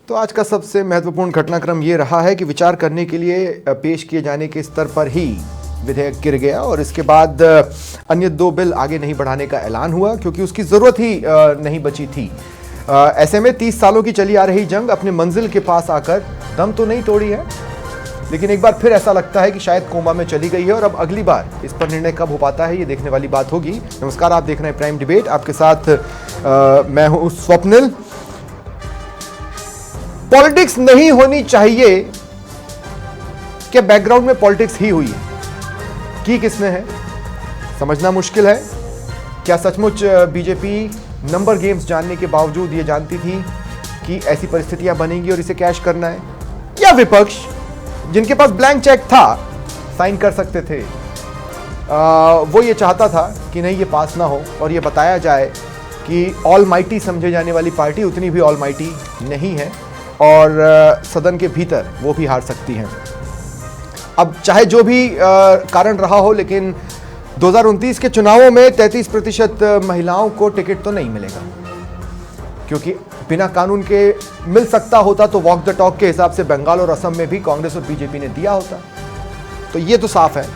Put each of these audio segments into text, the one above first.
तो आज का सबसे महत्वपूर्ण घटनाक्रम ये रहा है कि विचार करने के लिए पेश किए जाने के स्तर पर ही विधेयक गिर गया और इसके बाद अन्य दो बिल आगे नहीं बढ़ाने का ऐलान हुआ क्योंकि उसकी ज़रूरत ही नहीं बची थी। ऐसे में 30 सालों की चली आ रही जंग अपने मंजिल के पास आकर दम तो नहीं तोड़ी है, लेकिन एक बार फिर ऐसा लगता है कि शायद कोमा में चली गई है और अब अगली बार इस पर निर्णय कब हो पाता है ये देखने वाली बात होगी। नमस्कार, आप देख रहे हैं प्राइम डिबेट। आपके साथ मैं हूं स्वप्निल। पॉलिटिक्स नहीं होनी चाहिए क्या बैकग्राउंड में पॉलिटिक्स ही हुई है? की किसने है समझना मुश्किल है। क्या सचमुच बीजेपी नंबर गेम्स जानने के बावजूद ये जानती थी कि ऐसी परिस्थितियां बनेंगी और इसे कैश करना है, या विपक्ष जिनके पास ब्लैंक चेक था साइन कर सकते थे, वो ये चाहता था कि नहीं ये पास ना हो और ये बताया जाए कि ऑल माइटी समझे जाने वाली पार्टी उतनी भी ऑल माइटी नहीं है और सदन के भीतर वो भी हार सकती हैं। अब चाहे जो भी कारण रहा हो, लेकिन 2029 के चुनावों में 33% महिलाओं को टिकट तो नहीं मिलेगा, क्योंकि बिना कानून के मिल सकता होता तो वॉक द टॉक के हिसाब से बंगाल और असम में भी कांग्रेस और बीजेपी ने दिया होता। तो ये तो साफ है।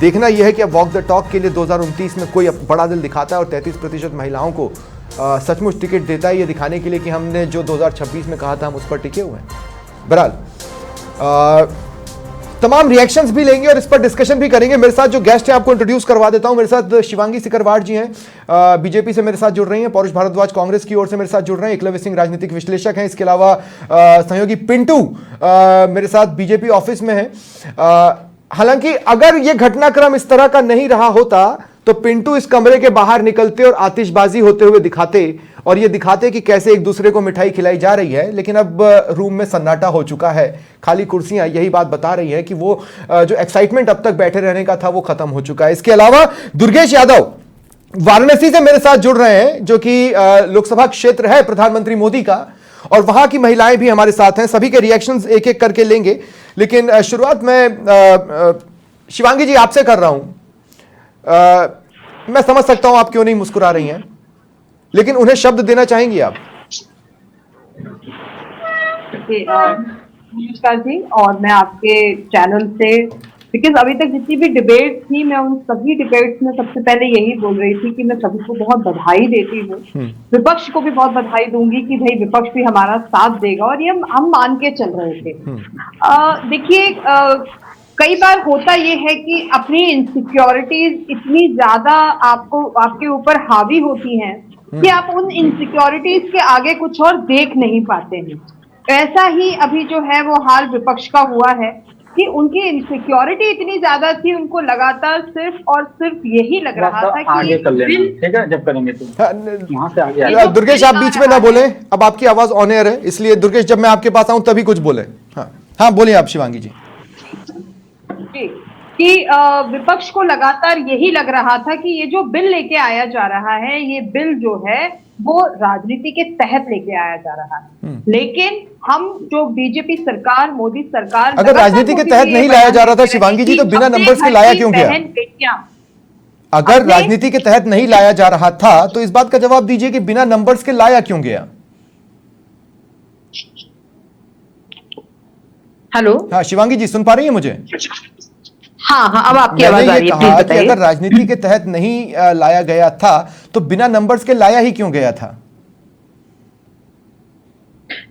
देखना यह है कि अब वॉक द टॉक के लिए 2029 में कोई बड़ा दिल दिखाता है और 33% महिलाओं को सचमुच टिकट देता है, ये दिखाने के लिए कि हमने जो 2026 में कहा था हम उस पर टिके हुए हैं। बहरहाल तमाम रिएक्शंस भी लेंगे और इस पर डिस्कशन भी करेंगे। मेरे साथ जो गेस्ट हैं आपको इंट्रोड्यूस करवा देता हूं। मेरे साथ शिवांगी सिकरवार जी हैं, बीजेपी से मेरे साथ जुड़ रही हैं। पौरुष भारद्वाज कांग्रेस की ओर से मेरे साथ जुड़ रहे हैं। एकलव्य सिंह राजनीतिक विश्लेषक हैं। इसके अलावा सहयोगी पिंटू मेरे साथ बीजेपी ऑफिस में है। हालांकि अगर यह घटनाक्रम इस तरह का नहीं रहा होता तो पिंटू इस कमरे के बाहर निकलते और आतिशबाजी होते हुए दिखाते और ये दिखाते कि कैसे एक दूसरे को मिठाई खिलाई जा रही है, लेकिन अब रूम में सन्नाटा हो चुका है, खाली कुर्सियां यही बात बता रही है कि वो जो एक्साइटमेंट अब तक बैठे रहने का था वो खत्म हो चुका है। इसके अलावा दुर्गेश यादव वाराणसी से मेरे साथ जुड़ रहे हैं, जो कि लोकसभा क्षेत्र है प्रधानमंत्री मोदी का, और वहां की महिलाएं भी हमारे साथ हैं। सभी के रिएक्शंस एक एक करके लेंगे, लेकिन शुरुआत में शिवांगी जी आपसे कर रहा हूं। मैं समझ सकता हूं आप क्यों नहीं मुस्कुरा रही हैं, लेकिन उन्हें शब्द देना चाहेंगी आप? नमस्कार जी, और मैं आपके चैनल से, बिकॉज अभी तक जितनी भी डिबेट थी मैं उन सभी डिबेट्स में सबसे पहले यही बोल रही थी कि मैं सभी को बहुत बधाई देती हूँ। विपक्ष को भी बहुत बधाई दूंगी कि भाई विपक्ष भी हमारा साथ देगा और ये हम मान के चल रहे थे। देखिए, कई बार होता ये है कि अपनी इनसिक्योरिटीज इतनी ज्यादा आपके ऊपर हावी होती हैं कि आप उन इनसिक्योरिटीज के आगे कुछ और देख नहीं पाते हैं। ऐसा ही अभी जो है वो हाल विपक्ष का हुआ है कि उनकी इनसिक्योरिटी इतनी ज्यादा थी, उनको लगातार सिर्फ और सिर्फ यही लग रहा था कि आगे कर लेना, ठीक है, जब करेंगे तो वहां से आगे। दुर्गेश आप बीच में ना बोले, अब आपकी आवाज ऑन एयर है, इसलिए दुर्गेश जब मैं आपके पास आऊं तभी कुछ बोले। हाँ बोलिए आप शिवांगी जी। कि विपक्ष को लगातार यही लग रहा था कि ये जो बिल लेके आया जा रहा है, ये बिल जो है वो राजनीति के तहत लेके आया जा रहा है। लेकिन हम जो बीजेपी सरकार, मोदी सरकार, अगर राजनीति के तहत नहीं लाया जा रहा था शिवांगी जी, तो बिना नंबर्स के लाया क्यों गया? अगर राजनीति के तहत नहीं लाया जा रहा था तो इस बात का जवाब दीजिए कि बिना नंबर्स के लाया क्यों गया? हेलो, हाँ शिवांगी जी सुन पा रही है मुझे? हाँ, अब आपकी आवाज आ रही है, प्लीज बताइए। अगर राजनीति के तहत नहीं लाया गया था तो बिना नंबर्स के लाया ही क्यों गया था?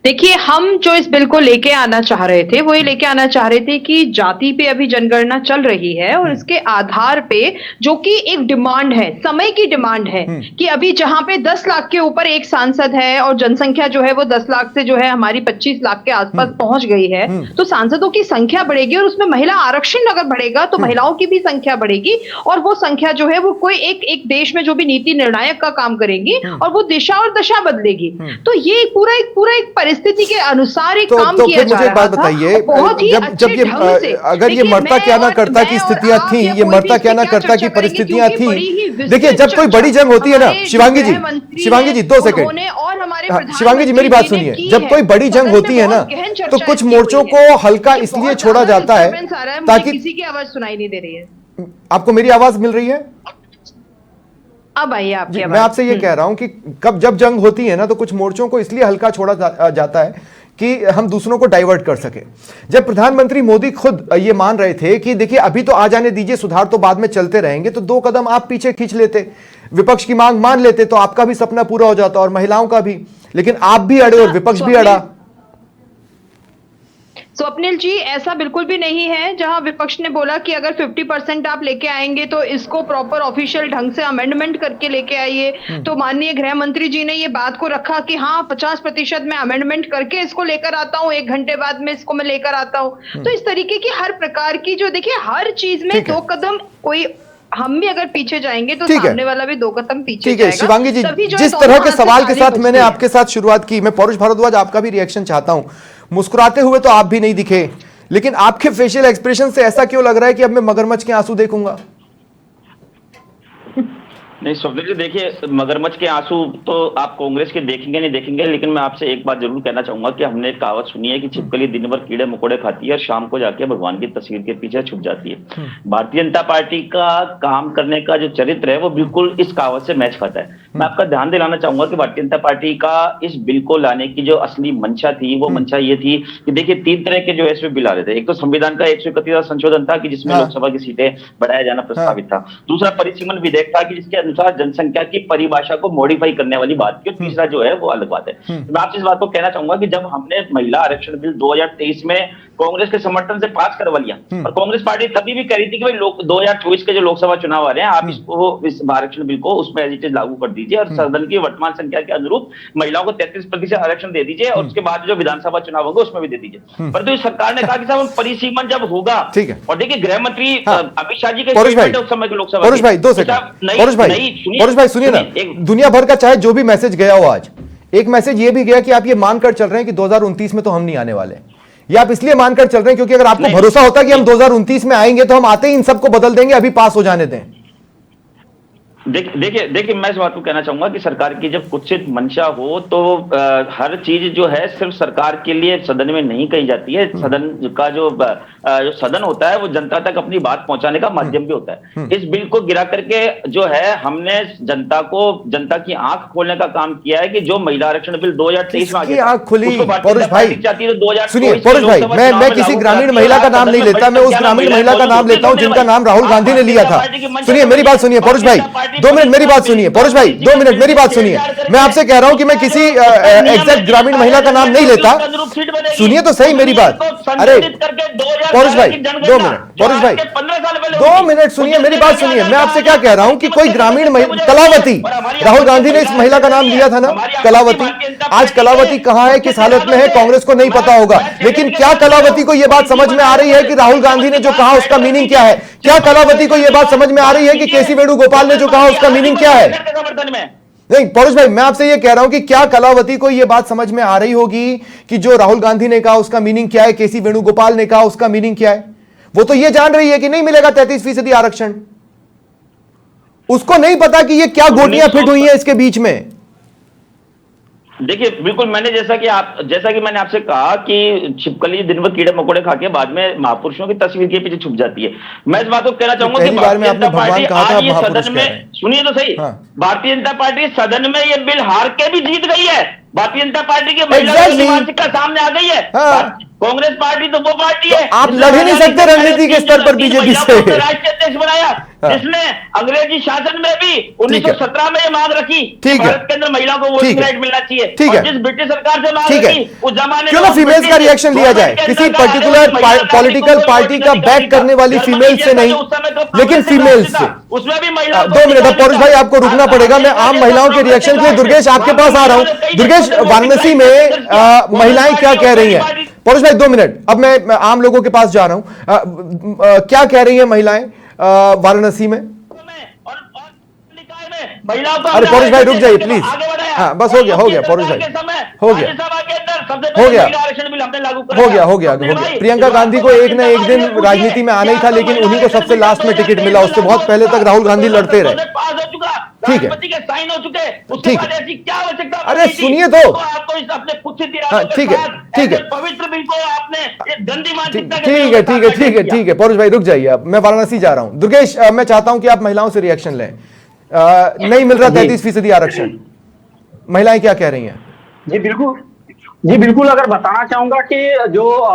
देखिए, हम जो इस बिल को लेके आना चाह रहे थे वो ये लेके आना चाह रहे थे कि जाति पे अभी जनगणना चल रही है और इसके आधार पे जो कि एक डिमांड है, समय की डिमांड है कि अभी जहां पे 10 लाख के ऊपर एक सांसद है और जनसंख्या जो है वो 10 लाख से जो है हमारी 25 लाख के आसपास पहुंच गई है, तो सांसदों की संख्या बढ़ेगी और उसमें महिला आरक्षण अगर बढ़ेगा तो महिलाओं की भी संख्या बढ़ेगी और वो संख्या जो है वो कोई एक देश में जो भी नीति निर्णायक का काम करेगी और वो दिशा और दशा बदलेगी। तो ये पूरा एक परिस्थिति के अनुसार एक काम किया जा रहा था। बात बताइए, जब ये अगर ये मरता क्या ना करता की स्थितियां थी, ये मरता क्या ना करता की परिस्थितियां थी। देखिए, जब कोई बड़ी जंग होती है ना शिवांगी जी 2 सेकंड, शिवांगी जी मेरी बात सुनिए, जब कोई बड़ी जंग होती है ना तो कुछ मोर्चों को हल्का इसलिए छोड़ा जाता है ताकि किसी की आवाज सुनाई नहीं दे रही है। आपको मेरी आवाज मिल रही है? अब आइए मैं आपसे ये कह रहा हूं कि जब जंग होती है ना तो कुछ मोर्चों को इसलिए हल्का छोड़ा जाता है कि हम दूसरों को डाइवर्ट कर सके। जब प्रधानमंत्री मोदी खुद ये मान रहे थे कि देखिए अभी तो आ जाने दीजिए, सुधार तो बाद में चलते रहेंगे, तो 2 कदम आप पीछे खींच लेते, विपक्ष की मांग मान लेते, तो आपका भी सपना पूरा हो जाता और महिलाओं का भी। लेकिन आप भी अड़े और विपक्ष भी अड़ा। स्वप्निल जी, ऐसा बिल्कुल भी नहीं है। जहां विपक्ष ने बोला कि अगर 50% आप लेके आएंगे तो इसको प्रॉपर ऑफिशियल ढंग से अमेंडमेंट करके लेके आइए, तो माननीय गृह मंत्री जी ने ये बात को रखा कि हाँ 50% में अमेंडमेंट करके इसको लेकर आता हूँ, 1 घंटे बाद में इसको मैं लेकर आता हूँ। तो इस तरीके की हर प्रकार की जो देखिए हर चीज में 2 कदम, कोई हम भी अगर पीछे जाएंगे तो सामने वाला भी 2 कदम पीछे ठीक है। शिवांगी जी, जिस तरह के सवाल के साथ मैंने आपके साथ शुरुआत की, मैं पौरुष भारद्वाज आपका भी रिएक्शन चाहता हूं। मुस्कुराते हुए तो आप भी नहीं दिखे, लेकिन आपके फेशियल एक्सप्रेशन से ऐसा क्यों लग रहा है कि अब मैं मगरमच्छ के आंसू देखूंगा? नहीं स्वप्निल जी, देखिए मगरमच्छ के आंसू तो आप कांग्रेस के देखेंगे नहीं देखेंगे, लेकिन मैं आपसे एक बात जरूर कहना चाहूंगा कि हमने एक कहावत सुनी है कि छिपकली दिन भर कीड़े मकोड़े खाती है और शाम को जाके भगवान की तस्वीर के पीछे छुप जाती है। भारतीय जनता पार्टी का काम करने का जो चरित्र है वो बिल्कुल इस कहावत से मैच खाता है। मैं आपका ध्यान दिलाना चाहूंगा कि भारतीय जनता पार्टी का इस बिल को लाने की जो असली मंशा थी वो मंशा ये थी कि देखिए 3 तरह के जो है इसमें बिल आ रहे थे। एक तो संविधान का 131वां संशोधन था कि जिसमें लोकसभा की सीटें बढ़ाया जाना प्रस्तावित था। दूसरा परिसीमन विधेयक था कि जिसके अनुसार जनसंख्या की परिभाषा को मॉडिफाई करने वाली बात की। तीसरा जो है वो अलग बात है। मैं आपसे इस बात को कहना चाहूंगा कि जब हमने महिला आरक्षण बिल 2023 में कांग्रेस के समर्थन से पास करवा लिया, और कांग्रेस पार्टी तभी भी कह रही थी कि भाई 2024 के जो लोकसभा चुनाव आ रहे हैं, आप इसको इस आरक्षण बिल को उसमें एज इट इज लागू कर दीजिए और सदन की वर्तमान संख्या के अनुरूप महिलाओं को 33% आरक्षण दे दीजिए और उसके बाद जो विधानसभा चुनाव होंगे उसमें भी दे दीजिए। परंतु इस सरकार ने कहा कि साहब परिसीमन जब होगा, ठीक है, और देखिए गृह मंत्री अमित शाह जी के उस समय के लोकसभा, पौरुष भाई 2 सेकंड, पौरुष भाई सुनिए ना, दुनिया भर का चाहे जो भी मैसेज गया हो, आज एक मैसेज ये भी गया कि आप ये मानकर चल रहे हैं कि 2029 में तो हम नहीं आने वाले, या आप इसलिए मानकर चल रहे हैं क्योंकि अगर आपको भरोसा होता कि हम 2029 में आएंगे तो हम आते ही इन सबको बदल देंगे, अभी पास हो जाने दें। देखिए मैं इस बात को कहना चाहूंगा कि सरकार की जब कुत्सित मंशा हो तो हर चीज जो है सिर्फ सरकार के लिए सदन में नहीं कही जाती है। सदन का जो सदन होता है वो जनता तक अपनी बात पहुंचाने का माध्यम भी होता है। इस बिल को गिरा करके जो है हमने जनता की आंख खोलने का काम किया है कि जो महिला आरक्षण बिल 2023 में आ गया, आंख खुली। पौरुष भाई सुनिए, पौरुष भाई मैं किसी ग्रामीण महिला का नाम नहीं लेता, मैं उस ग्रामीण महिला का नाम लेता हूं जिनका नाम राहुल गांधी ने लिया था। सुनिए मेरी बात सुनिए पौरुष भाई, 2 मिनट मेरी बात सुनिए। पौरुष भाई 2 मिनट मेरी बात सुनिए। मैं आपसे कह रहा हूं कि मैं किसी एग्जैक्ट ग्रामीण महिला का नाम नहीं लेता। सुनिए तो सही मेरी बात। अरे पौरुष भाई 2 मिनट, पौरुष भाई 2 मिनट सुनिए मेरी बात सुनिए। मैं आपसे क्या कह रहा हूं कि कोई ग्रामीण कलावती, राहुल गांधी ने इस महिला का नाम लिया था ना, कलावती। आज कलावती कहां है, किस हालत में है, कांग्रेस को नहीं पता होगा, लेकिन क्या कलावती को यह बात समझ में आ रही है कि राहुल गांधी ने जो कहा उसका मीनिंग क्या है? क्या कलावती को यह बात समझ में आ रही है कि केसी वेणुगोपाल ने जो कहा उसका मीनिंग क्या है? नहीं पौरुष भाई, मैं आपसे यह कह रहा हूं कि क्या कलावती को यह बात समझ में आ रही होगी कि जो राहुल गांधी ने कहा उसका मीनिंग क्या है, केसी वेणुगोपाल ने कहा उसका मीनिंग क्या है? वो तो यह जान रही है कि नहीं मिलेगा 33% आरक्षण। उसको नहीं पता कि ये क्या गोटियां फिट हुई हैं इसके बीच में। देखिए बिल्कुल, मैंने जैसा कि मैंने आपसे कहा कि छिपकली दिन भर कीड़े मकोड़े खा के बाद में महापुरुषों की तस्वीर के पीछे छुप जाती है। मैं इस बात को कहना चाहूंगा कि भारतीय जनता पार्टी आज ये सदन में, सुनिए तो सही, भारतीय जनता पार्टी सदन में ये बिल हार के भी जीत गई है। भारतीय जनता पार्टी की महिला मानसिकता सामने आ गई है। कांग्रेस पार्टी तो वो पार्टी है, आप लड़ ही नहीं सकते रणनीति के स्तर पर बीजेपी से। राष्ट्रीय अध्यक्ष बनाया जिसने अंग्रेजी शासन में भी 1917 में ये मांग रखी कि भारत के अंदर महिलाओं को वोटिंग राइट मिलना चाहिए। और जिस ब्रिटिश सरकार से मांग रखी उस जमाने क्यों ना फीमेल्स का रिएक्शन लिया जाए, किसी पर्टिकुलर पॉलिटिकल पार्टी का बैक करने वाली फीमेल से नहीं, लेकिन फीमेल्स से। उसमें भी महिला 2 मिनट, अब पौरुष भाई आपको रुकना पड़ेगा। मैं आम महिलाओं के रिएक्शन के लिए दुर्गेश आपके पास आ रहा हूं। दुर्गेश, वाराणसी में महिलाएं क्या कह रही हैं? पौरुष भाई 2 मिनट, अब मैं आम लोगों के पास जा रहा हूं। क्या कह रही हैं महिलाएं वाराणसी में? अरे पौरुष भाई रुक जाइए प्लीज। हाँ बस हो गया पौरुष भाई, हो गया। प्रियंका गांधी को एक ना एक दिन राजनीति में आना ही था, लेकिन उन्हीं को सबसे लास्ट में टिकट मिला। उससे बहुत पहले तक राहुल गांधी लड़ते रहे। ठीक है, ठीक है। अरे सुनिए तो, ठीक है पवित्र बिल को आपने गंदी मानसिकता, ठीक है पौरुष भाई रुक जाइए। अब मैं वाराणसी जा रहा हूं। दुर्गेश, मैं चाहता हूं कि आप महिलाओं से रिएक्शन लें। नहीं मिल रहा 33% आरक्षण, महिलाएं क्या कह रही हैं? जी बिल्कुल, जी बिल्कुल, अगर बताना चाहूंगा कि जो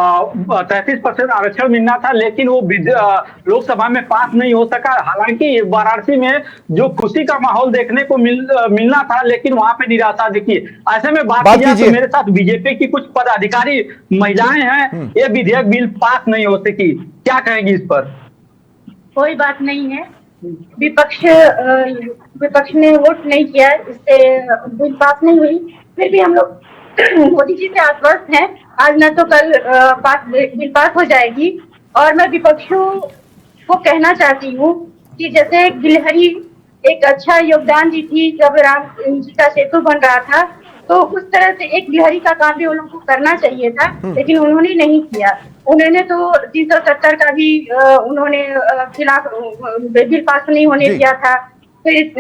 33% आरक्षण मिलना था, लेकिन वो लोकसभा में पास नहीं हो सका। हालांकि वाराणसी में जो खुशी का माहौल देखने को मिलना था, लेकिन वहां पे निराशा दिखी। ऐसे में बात की जाए तो मेरे साथ बीजेपी की कुछ पदाधिकारी महिलाएं हैं, ये विधेयक बिल पास नहीं हो सकी, क्या कहेंगी इस पर? कोई बात नहीं है, विपक्ष ने वोट नहीं किया, इससे बिल पास नहीं हुई। फिर भी हम लोग मोदी जी से आश्वस्त हैं, आज न तो कल बिल पास हो जाएगी। और मैं विपक्षियों को कहना चाहती हूँ कि जैसे गिलहरी एक अच्छा योगदान दी थी जब राम जी का सेतु बन रहा था, तो उस तरह से एक गिलहरी का काम भी उन लोगों को करना चाहिए था, लेकिन उन्होंने नहीं किया। उन्होंने तो 370 का भी उन्होंने खिलाफ बिल पास नहीं होने दिया था। फिर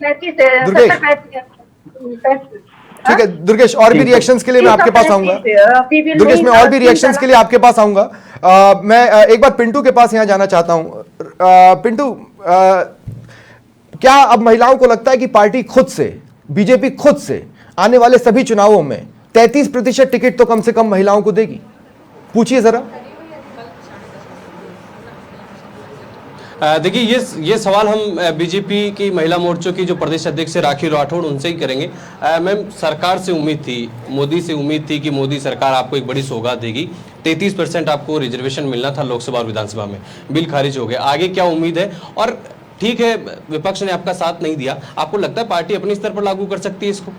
35 ठीक है दुर्गेश, और भी रिएक्शंस के लिए मैं आपके पास आऊंगा। दुर्गेश, मैं और भी रिएक्शंस के लिए आपके पास आऊंगा। मैं एक बार पिंटू के पास यहां जाना चाहता हूं। पिंटू, क्या अब महिलाओं को लगता है कि पार्टी खुद से, बीजेपी खुद से आने वाले सभी चुनावों में 33% टिकट तो कम से कम महिलाओं को देगी? पूछिए जरा। देखिए, ये सवाल हम बीजेपी की महिला मोर्चों की जो प्रदेश अध्यक्ष राखी राठौड़, उनसे ही करेंगे। मैम, सरकार से उम्मीद थी, मोदी से उम्मीद थी कि मोदी सरकार आपको एक बड़ी सौगात देगी। 33% आपको रिजर्वेशन मिलना था लोकसभा और विधानसभा में, बिल खारिज हो गया। आगे क्या उम्मीद है? और ठीक है, विपक्ष ने आपका साथ नहीं दिया, आपको लगता है पार्टी अपने स्तर पर लागू कर सकती है इसको?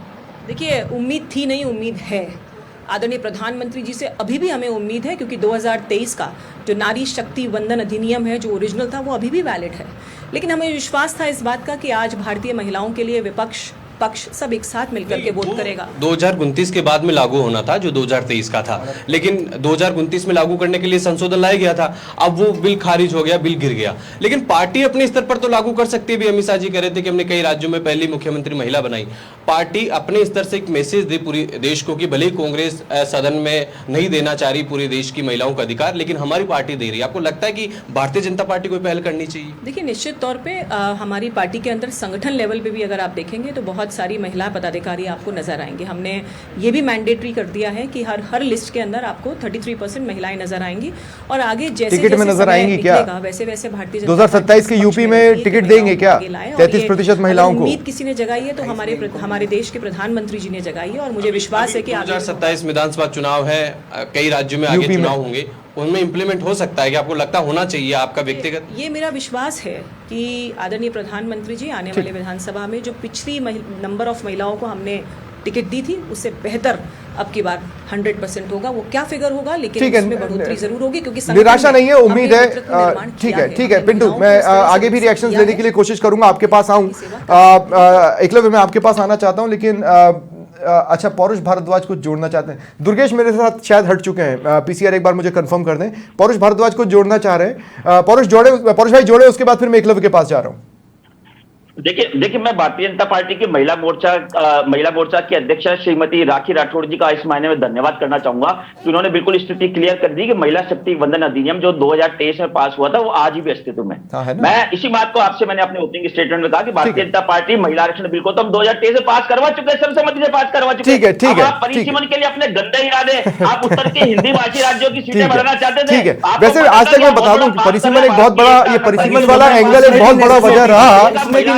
देखिए, उम्मीद थी नहीं, उम्मीद है। आदरणीय प्रधानमंत्री जी से अभी भी हमें उम्मीद है, क्योंकि 2023 का जो नारी शक्ति वंदन अधिनियम है, जो ओरिजिनल था, वो अभी भी वैलिड है। लेकिन हमें विश्वास था इस बात का कि आज भारतीय महिलाओं के लिए विपक्ष पक्ष सब एक साथ मिलकर के वोट करेगा। 2029 के बाद में लागू होना था, जो 2023 का था, लेकिन 2029 में लागू करने के लिए संशोधन लाया गया था। अब वो बिल खारिज हो गया, बिल गिर गया। लेकिन पार्टी अपने स्तर पर तो लागू कर सकती है भी। अमित शाह जी कह रहे थे कि हमने कई राज्यों में पहली मुख्यमंत्री महिला बनाई। पार्टी अपने स्तर से एक मैसेज दे पूरी देश को कि भले ही कांग्रेस सदन में नहीं देना चाह रही पूरे देश की महिलाओं का अधिकार, लेकिन हमारी पार्टी दे रही है। आपको लगता है कि भारतीय जनता पार्टी को पहल करनी चाहिए? देखिए, निश्चित तौर पे हमारी पार्टी के अंदर संगठन लेवल पे भी अगर आप देखेंगे तो बहुत सारी महिला पदाधिकारी आपको नजर आएंगे। हमने ये भी मैंडेटरी कर दिया है कि हर लिस्ट के अंदर आपको 33% महिलाएं नजर आएंगी। और आगे जैसे टिकट में नजर आएंगी क्या? वैसे वैसे भारतीय 2027 के यूपी में टिकट देंगे क्या 33% महिलाओं को? उम्मीद किसी ने जगाई है तो हमारे देश के प्रधानमंत्री जी ने जगाई है, और मुझे विश्वास है कि 2027 विधानसभा चुनाव है, कई राज्यों में आगे चुनाव होंगे, उनमें इंप्लीमेंट हो सकता है कि आपको लगता होना चाहिए आपका व्यक्तिगत? ये मेरा विश्वास है कि आदरणीय प्रधानमंत्री जी आने वाले विधानसभा में जो पिछली नंबर ऑफ महिलाओं को हमने टिकट दी थी, उससे बेहतर अब की बार 100% होगा। वो क्या फिगर होगा, लेकिन उसमें बढ़ोतरी जरूर होगी, क्योंकि निराशा नहीं है, उम्मीद है। ठीक है पिंटू, मैं आगे भी रिएक्शंस लेने के लिए कोशिश करूंगा, आपके पास आऊं। एकलव्य, मैं आपके पास आना चाहता हूं, लेकिन अच्छा, पौरुष भारद्वाज कुछ जोड़ना चाहते हैं। दुर्गेश मेरे साथ शायद हट चुके हैं, पीसीआर एक बार मुझे कंफर्म कर दें। पौरुष भारद्वाज को जोड़ना चाह रहे हैं। पौरुष भाई जोड़े, उसके बाद फिर मैं एकलव्य के पास जा रहा हूं। देखिए मैं भारतीय जनता पार्टी की महिला मोर्चा की अध्यक्ष श्रीमती राखी राठौड़ जी का इस महीने में धन्यवाद करना चाहूंगा कि उन्होंने बिल्कुल स्थिति क्लियर कर दी कि महिला शक्ति वंदन अधिनियम जो 2023 में पास हुआ था, वो आज भी अस्तित्व में। मैं इसी बात को आपसे मैंने अपने ओपनिंग स्टेटमेंट में कहा कि भारतीय जनता पार्टी महिला आरक्षण बिल को तो हम 2023 में पास करवा चुके हैं, सर्वसम्मति से पास करवा चुके हैं। ठीक है, आप परिसीमन के लिए अपने गंदे इरादे, आप उत्तर के हिंदी भाषी राज्यों की सीटें बढ़ाना चाहते थे। ठीक है, वैसे आज तक मैं बता दूं परिसीमन एक बहुत बड़ा, ये परिसीमन वाला एंगल एक बहुत बड़ा वजह रहा।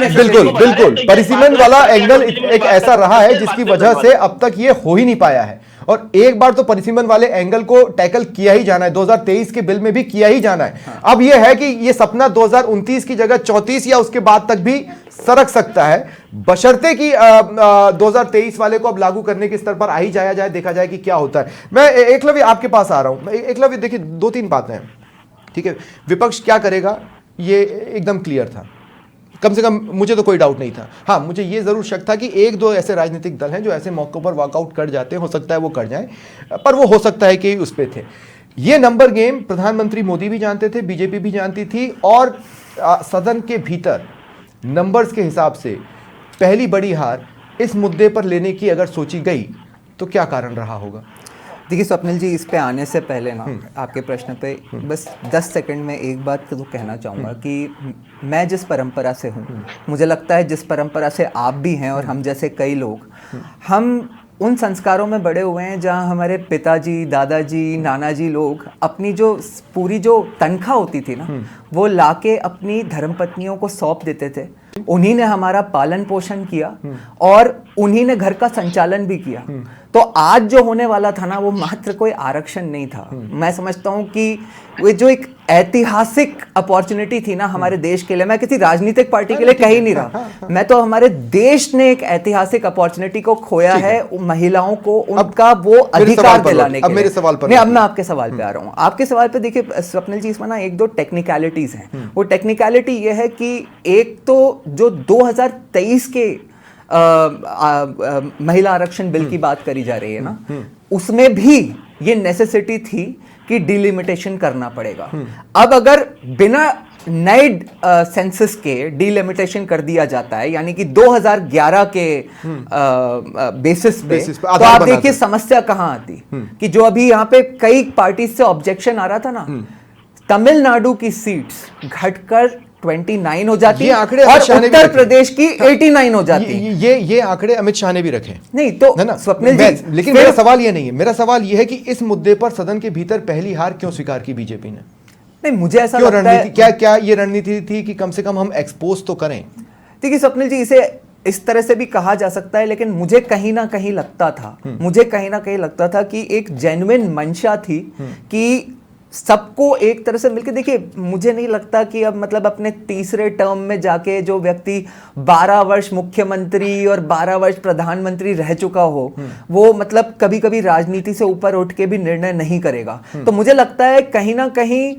बिल्कुल परिसीमन वाला एंगल एक ऐसा रहा है जिसकी वजह से अब तक ये हो ही नहीं पाया है। और एक बार तो परिसीमन वाले एंगल को टैकल किया ही जाना है, 2023 के बिल में भी किया ही जाना है। अब ये है कि ये सपना 2029 की जगह 34 या उसके बाद तक भी सरक सकता है, बशर्ते कि 2023 वाले को अब लागू करने के स्तर पर आ ही जाया जाए, देखा जाए कि क्या होता है। मैं एकलव्य आपके पास आ रहा हूं। एकलव्य, देखिए 2-3 बातें हैं, ठीक है। विपक्ष क्या करेगा ये एकदम क्लियर था, कम से कम मुझे तो कोई डाउट नहीं था। हाँ, मुझे ये जरूर शक था कि 1-2 ऐसे राजनीतिक दल हैं जो ऐसे मौकों पर वॉकआउट कर जाते हैं, हो सकता है वो कर जाएं, पर वो हो सकता है कि उस पे थे। ये नंबर गेम प्रधानमंत्री मोदी भी जानते थे, बीजेपी भी जानती थी, और सदन के भीतर नंबर्स के हिसाब से पहली बड़ी हार इस मुद्दे पर लेने की अगर सोची गई तो क्या कारण रहा होगा? देखिए स्वप्निल जी, इस पे आने से पहले ना आपके प्रश्न पे बस 10 सेकंड में एक बात तो कहना चाहूँगा कि मैं जिस परंपरा से हूँ, मुझे लगता है जिस परंपरा से आप भी हैं और हम जैसे कई लोग, हम उन संस्कारों में बड़े हुए हैं जहाँ हमारे पिताजी, दादाजी, नानाजी लोग अपनी जो पूरी जो तनख्वाह होती थी ना, वो लाके अपनी धर्मपत्नियों को सौंप देते थे। उन्हीं ने हमारा पालन पोषण किया और उन्हीं ने घर का संचालन भी किया। तो आज जो होने वाला था ना, वो मात्र कोई आरक्षण नहीं था। मैं समझता हूँ कि वो जो एक ऐतिहासिक अपॉर्चुनिटी थी ना हमारे देश के लिए, मैं किसी राजनीतिक पार्टी के लिए कह ही नहीं रहा, मैं तो हमारे देश ने एक ऐतिहासिक अपॉर्चुनिटी को खोया है, महिलाओं को उनका वो अधिकार दिलाने के लिए। मेरे सवाल पर नहीं, अब मैं आपके सवाल पे आ रहा हूँ। आपके सवाल पे देखिए स्वप्निल जी, इसमें ना एक दो टेक्निकलिटीज हैं। वो टेक्निकलिटी ये है कि एक तो जो 2023 के महिला आरक्षण बिल की बात करी जा रही है ना, उसमें भी ये नेसेसिटी थी कि डिलिमिटेशन करना पड़ेगा। अब अगर बिना नए सेंसस के डिलिमिटेशन कर दिया जाता है, यानी कि 2011 के बेसिस पे, तो आप देखिए समस्या कहां आती कि जो अभी यहाँ पे कई पार्टी से ऑब्जेक्शन आ रहा था ना, तमिलनाडु की सीट्स घटकर 29 हो जाती है और उत्तर प्रदेश की 89 हो जाती है। ये आंकड़े अमित शाह ने भी रखे नहीं तो है ना स्वप्निल जी, लेकिन मेरा सवाल ये नहीं है। मेरा सवाल ये है कि इस मुद्दे पर सदन के भीतर पहली हार क्यों स्वीकार की बीजेपी ने? नहीं, मुझे ऐसा क्यों लगता है, क्या ये रणनीति थी कि कम से कम हम एक्सपोज तो करें? देखिए स्वप्निल जी, इसे इस तरह से भी कहा जा सकता है, लेकिन मुझे कहीं ना कहीं लगता था कि एक जेन्युइन मंशा थी कि सबको एक तरह से मिलकर, देखिए मुझे नहीं लगता कि अब मतलब अपने तीसरे टर्म में जाके जो व्यक्ति 12 वर्ष मुख्यमंत्री और 12 वर्ष प्रधानमंत्री रह चुका हो, वो मतलब कभी कभी राजनीति से ऊपर उठ के भी निर्णय नहीं करेगा। तो मुझे लगता है कहीं ना कहीं,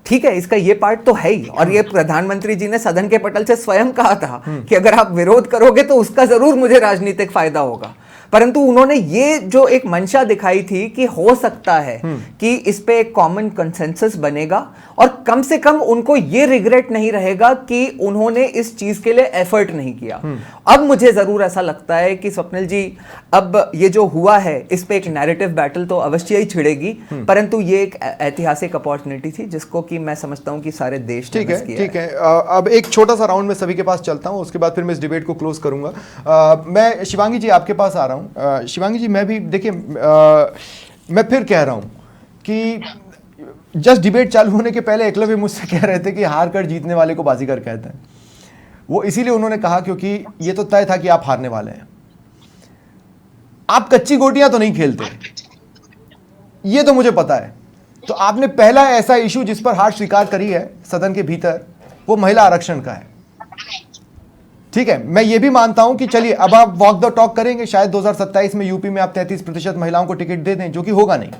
ठीक है, इसका ये पार्ट तो है ही, और ये प्रधानमंत्री जी ने सदन के पटल से स्वयं कहा था कि अगर आप विरोध करोगे तो उसका जरूर मुझे राजनीतिक फायदा होगा। परंतु उन्होंने ये जो एक मंशा दिखाई थी कि हो सकता है कि इस पे एक कॉमन कंसेंसस बनेगा और कम से कम उनको ये रिग्रेट नहीं रहेगा कि उन्होंने इस चीज के लिए एफर्ट नहीं किया। अब मुझे जरूर ऐसा लगता है कि स्वप्निल जी, अब ये जो हुआ है इस पे एक नैरेटिव बैटल तो अवश्य ही छिड़ेगी, परंतु ये एक ऐतिहासिक अपॉर्चुनिटी थी जिसको कि मैं समझता हूं कि सारे देश ने मिस किया। ठीक है। अब एक छोटा सा राउंड में सभी के पास चलता हूं, उसके बाद फिर मैं इस डिबेट को क्लोज करूंगा। मैं शिवांगी जी आपके पास आ रहा हूं। शिवांगी जी, मैं भी देखिए, मैं फिर कह रहा हूं कि जस्ट डिबेट चालू होने के पहले एकलव्य मुझसे कह रहे थे कि हार कर जीतने वाले को बाजीगर कहते हैं। वो इसीलिए उन्होंने कहा क्योंकि ये तो तय था कि आप हारने वाले हैं। आप कच्ची गोटियां तो नहीं खेलते, ये तो मुझे पता है। तो आपने पहला ऐसा इशू जिस पर हार स्वीकार करी है सदन के भीतर, वो महिला आरक्षण का है। ठीक है, मैं ये भी मानता हूं कि चलिए अब आप वॉक द टॉक करेंगे, शायद 2027 में यूपी में आप 33% महिलाओं को टिकट दे दें, जो कि होगा नहीं,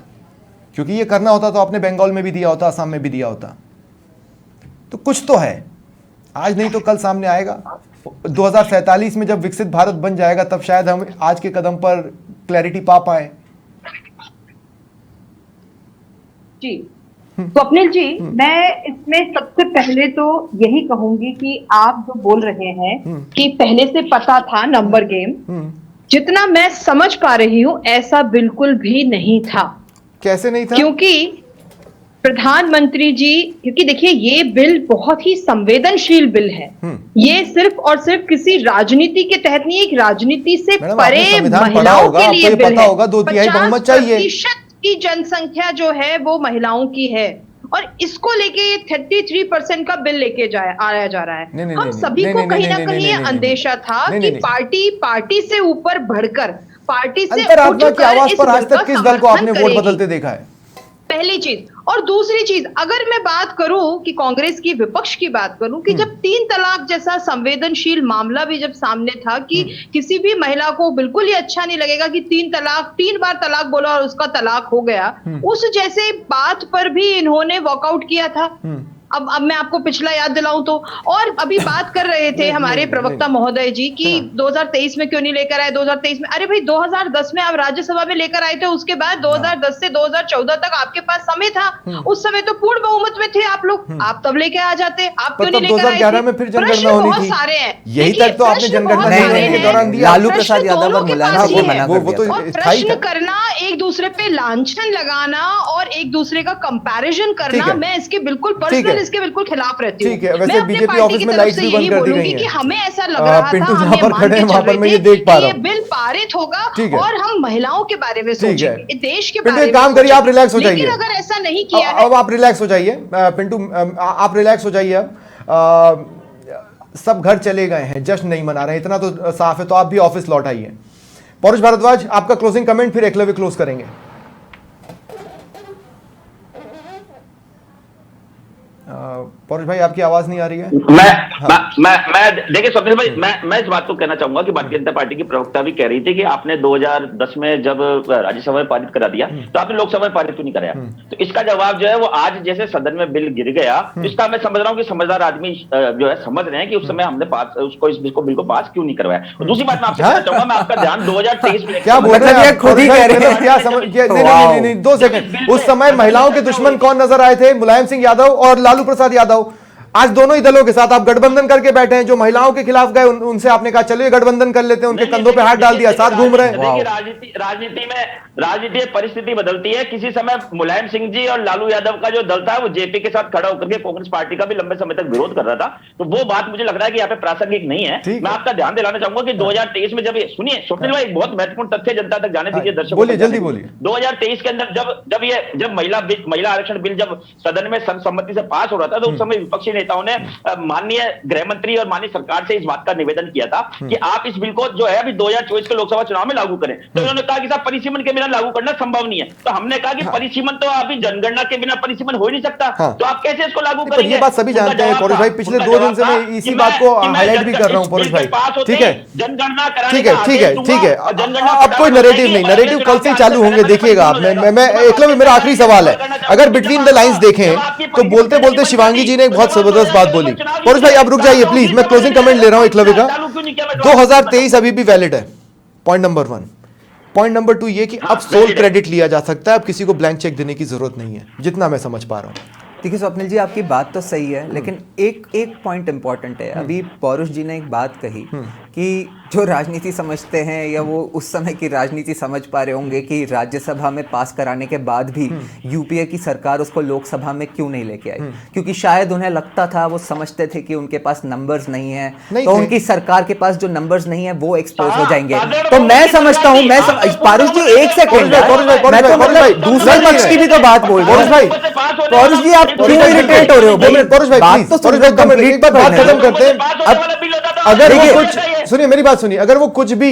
क्योंकि ये करना होता तो आपने बंगाल में भी दिया होता, असम में भी दिया होता। तो कुछ तो है, आज नहीं तो कल सामने आएगा। 2047 में जब विकसित भारत बन जाएगा तब शायद हम आज के कदम पर क्लैरिटी पा पाए। जी स्वप्निल जी, मैं इसमें सबसे पहले तो यही कहूंगी कि आप जो बोल रहे हैं कि पहले से पता था नंबर गेम, जितना मैं समझ पा रही हूं ऐसा बिल्कुल भी नहीं था। कैसे नहीं था? क्योंकि प्रधानमंत्री जी, क्योंकि देखिए ये बिल बहुत ही संवेदनशील बिल है। ये सिर्फ और सिर्फ किसी राजनीति के तहत नहीं, एक राजनीति से परे महिलाओं के लिए बिल है। 50% की जनसंख्या जो है वो महिलाओं की है और इसको लेके 33% का बिल लेके आया जा रहा है। हम सभी को कहीं ना कहीं ये अंदेशा था कि पार्टी से ऊपर बढ़कर, पार्टी से अंतरात्मा की आवाज पर आज तक किस दल को आपने वोट बदलते देखा है? पहली चीज। और दूसरी चीज, अगर मैं बात करूं कि कांग्रेस की, विपक्ष की बात करूं कि जब 3 तलाक जैसा संवेदनशील मामला भी जब सामने था कि किसी भी महिला को बिल्कुल ही अच्छा नहीं लगेगा कि 3 बार तलाक बोला और उसका तलाक हो गया, उस जैसे बात पर भी इन्होंने वॉकआउट किया था। अब मैं आपको पिछला याद दिलाऊं तो, और अभी बात कर रहे थे हमारे प्रवक्ता महोदय जी कि 2023 में क्यों नहीं लेकर आए, 2023 में, अरे भाई 2010 में आप राज्यसभा में लेकर आए थे, उसके बाद 2010 से 2014 तक आपके पास समय था, उस समय तो पूर्ण बहुमत में थे आप लोग, आप तब लेके आ जाते, आप क्यों नहीं लेकर आए? 2011 में फिर जनगणना होनी थी, सारे हैं, यही तक तो आपने जनगणना के दौरान दिया। लालू प्रसाद यादव और मुलायम को मना कर दिया। प्रश्न करना, एक दूसरे पे लांछन लगाना और एक दूसरे का कंपैरिजन करना, मैं इसके बिल्कुल पर्सनल इसके बिल्कुल खिलाफ रहती हूँ। ठीक है, वैसे मैं अपने बीजेपी पार्टी ऑफिस की में तरफ लाइट्स से भी बंद यही कर दी बोलूंगी गई कि हैं। हमें ऐसा लग रहा था, पिंटू हम जहां ये पर मान खड़े के हैं वहां चल पर रहे मैं ये थे देख पा कि रहा ये हूं। बिल पारित होगा ठीक है। और हम महिलाओं के बारे में ठीक है। सोचेंगे, देश के पिंटू बारे एक में काम करिए, आप सोचेंगे। रिलैक्स हो लेकिन जाइए। अगर ऐसा नहीं किया है, अब आप रिलैक्स हो जाइए पिंटू, आप रिलैक्स हो जाइए। अब सब घर चले गए हैं, जश्न नहीं मना रहे हैं, इतना तो साफ है, तो आप भी ऑफिस लौट आइए। पौरुष भारद्वाज, आपका क्लोजिंग कमेंट, फिर एकलव्य क्लोज करेंगे। पौरुष भाई, आपकी आवाज नहीं आ रही है। मैं देखिए स्वप्निल भाई, मैं इस बात को कहना चाहूंगा कि भारतीय जनता पार्टी की प्रवक्ता भी कह रही थी कि आपने 2010 में जब राज्यसभा में पारित करा दिया तो आपने लोकसभा में पारित क्यों नहीं कराया। तो इसका जवाब जो है वो आज जैसे सदन में बिल गिर गया, तो इसका मैं समझ रहा हूँ कि समझदार आदमी जो है समझ रहे हैं कि उस समय हमने उसको इस बिल को पास क्यों नहीं करवाया। और दूसरी बात मैं आपसे कहना चाहूंगा, मैं आपका ध्यान 2023 में क्या बोल रहे हैं आप? खुद ही कह रहे हैं। क्या समझ, नहीं 2 सेकंड। उस समय महिलाओं के दुश्मन कौन नजर आए थे? मुलायम सिंह यादव और लालू प्रसाद यादव। आज दोनों ही दलों के साथ आप गठबंधन करके बैठे हैं। जो महिलाओं के खिलाफ गए उनसे आपने कहा चलिए गठबंधन कर लेते हैं, उनके कंधों पे हाथ डाल दिया, साथ घूम रहे हैं। राजनीति में परिस्थिति बदलती है। किसी समय मुलायम सिंह जी और लालू यादव का जो दल था वो जेपी के साथ खड़ा होकर के कांग्रेस पार्टी का भी लंबे समय तक विरोध कर रहा था, तो वो बात मुझे लग रहा है कि यहाँ पे प्रासंगिक नहीं है। मैं आपका ध्यान दिलाना चाहूंगा कि 2023 में जब ये सुनिए स्वप्निल भाई, बहुत महत्वपूर्ण तथ्य जनता तक जाने दीजिए, दर्शकों बोलिए, जल्दी बोलिए। 2023 के अंदर जब महिला आरक्षण बिल जब सदन में सर्वसम्मति से पास हो रहा था, तो उस समय विपक्षी नेताओं ने माननीय गृह मंत्री और माननीय सरकार से इस बात का निवेदन किया था कि आप इस बिल को जो है अभी 2024 के लोकसभा चुनाव में लागू करें। तो उन्होंने कहा कि साहब परिसीमन के बिना लागू करना संभव नहीं है। तो हमने कहा कि परिसीमन तो अभी जनगणना के बिना परिसीमन हो ही नहीं सकता, तो आप कैसे इसको लागू करेंगे? ये बात सभी जानते हैं पौरुष भाई, पिछले 2 दिन से मैं इसी बात को हाईलाइट भी कर रहा हूं पौरुष भाई। ठीक है, जनगणना ठीक है। अब कोई नैरेटिव नहीं, नैरेटिव कल से चालू होंगे, देखिएगा आप। मैं एकलव्य, मेरा आखिरी सवाल है, अगर बिटवीन द लाइंस देखें तो बोलते बोलते शिवांगी जी ने एक बहुत जबरदस्त बात बोली। पौरुष भाई आप रुक जाइए प्लीज, मैं क्लोजिंग कमेंट ले रहा हूं एकलव्य का। 2023 अभी भी वैलिड है, पॉइंट नंबर 1। पॉइंट नंबर 2 ये कि अब सोल क्रेडिट लिया जा सकता है, अब किसी को ब्लैंक चेक देने की जरूरत नहीं है, जितना मैं समझ पा रहा हूं। देखिए स्वप्निल जी, आपकी बात तो सही है, लेकिन एक पॉइंट इंपॉर्टेंट है। अभी पौरुष जी ने एक बात कही कि जो राजनीति समझते हैं या वो उस समय की राजनीति समझ पा रहे होंगे कि राज्यसभा में पास कराने के बाद भी यूपीए की सरकार उसको लोकसभा में क्यों नहीं लेके आई, क्योंकि शायद उन्हें लगता था, वो समझते थे कि उनके पास नंबर्स नहीं है, तो उनकी सरकार के पास जो नंबर्स नहीं है वो एक्सपोज हो जाएंगे। तो मैं समझता हूँ, पारुष जी एक सेकंड, मैं तो मतलब दूसरे पक्ष की भी तो बात बोल रहा हूँ। पौरुष जी आप क्यों इरिटेट हो रहे हो? पौरुष भाई बात तो सुन लो, कंप्लीट बात खत्म करते हैं। अगर वो कुछ सुनिए, मेरी बात सुनिए, अगर वो कुछ भी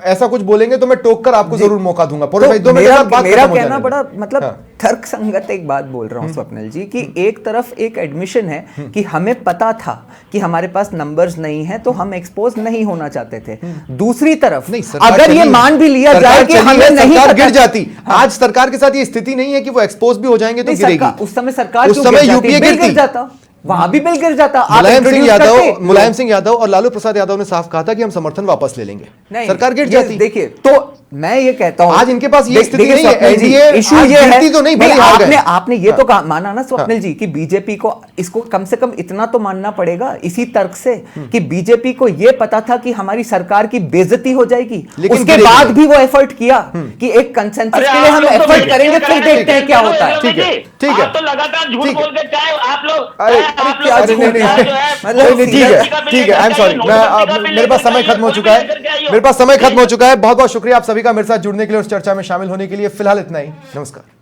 ऐसा कुछ बोलेंगे तो मैं टोक कर आपको जरूर मौका दूंगा। पौरुष भाई 2 मिनट बाद बात मेरा कहना बड़ा मतलब तर्क संगत एक बात बोल रहा हूँ स्वप्निल जी, कि एक तरफ एक एडमिशन है कि हमें पता था कि हमारे पास नंबर्स नहीं है तो हम एक्सपोज नहीं होना चाहते थे। दूसरी तरफ अगर ये मान भी लिया जाए कि हमें नहीं गिर जाती, आज सरकार के साथ ये स्थिति नहीं है कि वो एक्सपोज भी हो जाएंगे तो गिरेगी। उस समय सरकार, उस समय यूपीए गिर जाता, वहां भी बिल गिर जाता। मुलायम सिंह यादव और लालू प्रसाद यादव ने साफ कहा था कि हम समर्थन वापस ले लेंगे, सरकार गिर जाती। देखिए, तो मैं ये कहता हूं आज इनके पास ये स्थिति नहीं है। एनडीए इशू ये है, तो नहीं, भले आपने ये तो माना ना स्वप्निल जी कि बीजेपी को, इसको कम से कम इतना तो मानना पड़ेगा इसी तर्क से कि बीजेपी को ये पता था कि हमारी सरकार की बेइज्जती हो जाएगी, उसके बाद भी वो एफर्ट किया कि एक कंसेंसस के लिए हम एफर्ट करेंगे, फिर देखते हैं क्या होता है। ठीक है, ठीक है, तो लगातार झूठ बोल के चाहे आप लोग ठीक है, आई एम सॉरी, मेरे पास समय खत्म हो चुका है, बहुत बहुत शुक्रिया आप सभी का मेरे साथ जुड़ने के लिए, उस चर्चा में शामिल होने के लिए। फिलहाल इतना ही, नमस्कार।